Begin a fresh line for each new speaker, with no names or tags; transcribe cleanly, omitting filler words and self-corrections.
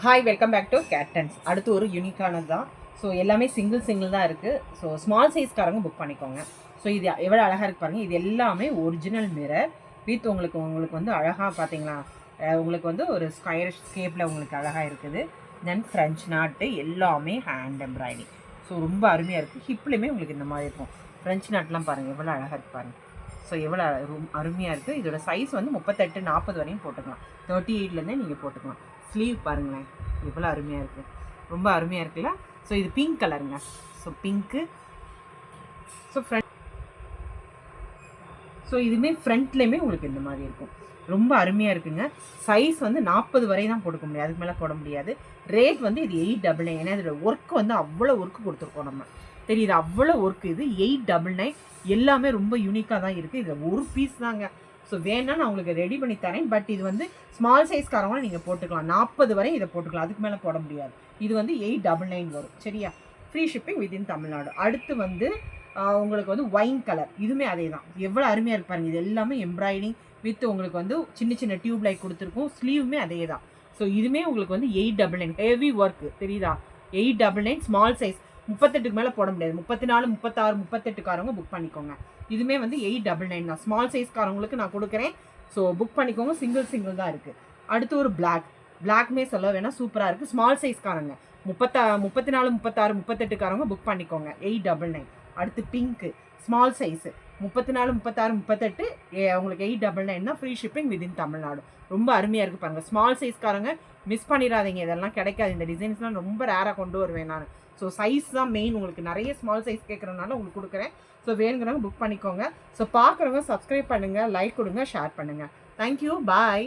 Hi, welcome back to கேட்டன்ஸ். அடுத்து ஒரு யூனிக்கானது தான். ஸோ எல்லாமே சிங்கிள் தான் இருக்குது. ஸோ ஸ்மால் சைஸ்காரங்க புக் பண்ணிக்கோங்க. ஸோ இது எவ்வளோ அழகாக இருக்குது பாருங்கள். இது எல்லாமே ஒரிஜினல் மிரர் வித் உங்களுக்கு வந்து அழகாக பார்த்தீங்களா, உங்களுக்கு வந்து ஒரு ஸ்கொயர் ஷேப்பில் உங்களுக்கு அழகாக இருக்குது. தென் ஃப்ரெஞ்ச் நாட்டு எல்லாமே ஹேண்ட் எம்ப்ராய்டிங். ஸோ ரொம்ப அருமையாக இருக்குது. ஹிப்லேயுமே உங்களுக்கு இந்த மாதிரி இருக்கும். ஃப்ரெஞ்ச் நாட்லாம் பாருங்கள் எவ்வளோ அழகாக இருக்குது பாருங்கள். ஸோ எவ்வளோ அருமையாக இருக்குது. இதோட சைஸ் வந்து 38-40 வரையும் போட்டுக்கலாம். 38லேருந்தே நீங்கள் போட்டுக்கலாம். ஸ்லீவ் பாருங்களேன் எவ்வளோ அருமையாக இருக்குது. ரொம்ப அருமையாக இருக்குல்ல. ஸோ இது பிங்க் கலருங்க. So pink. ஸோ இதுவுமே ஃப்ரண்ட்லேயுமே உங்களுக்கு இந்த மாதிரி இருக்கும். ரொம்ப அருமையாக இருக்குங்க. சைஸ் வந்து 40 வரை தான் போட்டுக்க முடியாது, அதுக்கு மேலே போட முடியாது. ரேட் வந்து இது 899. ஏன்னா இதோட ஒர்க்கு வந்து அவ்வளோ ஒர்க்கு கொடுத்துருக்கோம் நம்ம, தெரியுது அவ்வளோ ஒர்க்கு. இது 899. எல்லாமே ரொம்ப யூனிக்காக தான் இருக்குது. இதில் ஒரு பீஸ் தாங்க. ஸோ வேணா நான் உங்களுக்கு ரெடி பண்ணி தரேன். பட் இது வந்து ஸ்மால் சைஸ்காரங்களும் நீங்கள் போட்டுக்கலாம். 40 வரை இதை போட்டுக்கலாம், அதுக்கு மேலே போட முடியாது. இது வந்து 899 வரும். சரியா? Free shipping within Tamil Nadu. அடுத்து வந்து உங்களுக்கு வந்து ஒயின் கலர். இதுவுமே அதே தான். எவ்வளோ அருமையாக இருக்கு பாருங்கள். இது எல்லாமே எம்ப்ராய்டிங் வித் உங்களுக்கு வந்து சின்ன சின்ன டியூப் லைட் கொடுத்துருக்கும். ஸ்லீவுமே அதே தான். ஸோ இதுவுமே உங்களுக்கு வந்து 899. ஹெவி ஒர்க்கு தெரியுதா? 899 ஸ்மால் சைஸ். 38க்கு மேலே போட முடியாது. 34, 36, 38காரவங்க புக் பண்ணிக்கோங்க. இதுவுமே வந்து 899 தான். ஸ்மால் சைஸ்காரவங்களுக்கு நான் கொடுக்குறேன். ஸோ புக் பண்ணிக்கோங்க. சிங்கிள் தான் இருக்குது. அடுத்து ஒரு பிளாக்மே சொல்ல வேணால் சூப்பராக இருக்குது. ஸ்மால் சைஸ்காரங்க 34, 36, 38காரவங்க புக் பண்ணிக்கோங்க. 899. அடுத்து பிங்க்கு ஸ்மால் சைஸு 34, 36, 38 உங்களுக்கு 899 தான். Free shipping within Tamil Nadu. ரொம்ப அருமையாக இருக்குது பாருங்கள். ஸ்மால் சைஸ்காரங்க மிஸ் பண்ணிடாதீங்க. இதெல்லாம் கிடைக்காது. இந்த டிசைன்ஸ்லாம் ரொம்ப ரேராக கொண்டு வருவேன் நான். ஸோ சைஸ் தான் மெயின். உங்களுக்கு நிறைய ஸ்மால் சைஸ் கேட்குறதுனால உங்களுக்கு கொடுக்குறேன். ஸோ வேணுங்கிறவங்க புக் பண்ணிக்கோங்க. ஸோ பார்க்குறவங்க சப்ஸ்கிரைப் பண்ணுங்கள், லைக் கொடுங்க, ஷேர் பண்ணுங்கள். தேங்க்யூ, பாய்.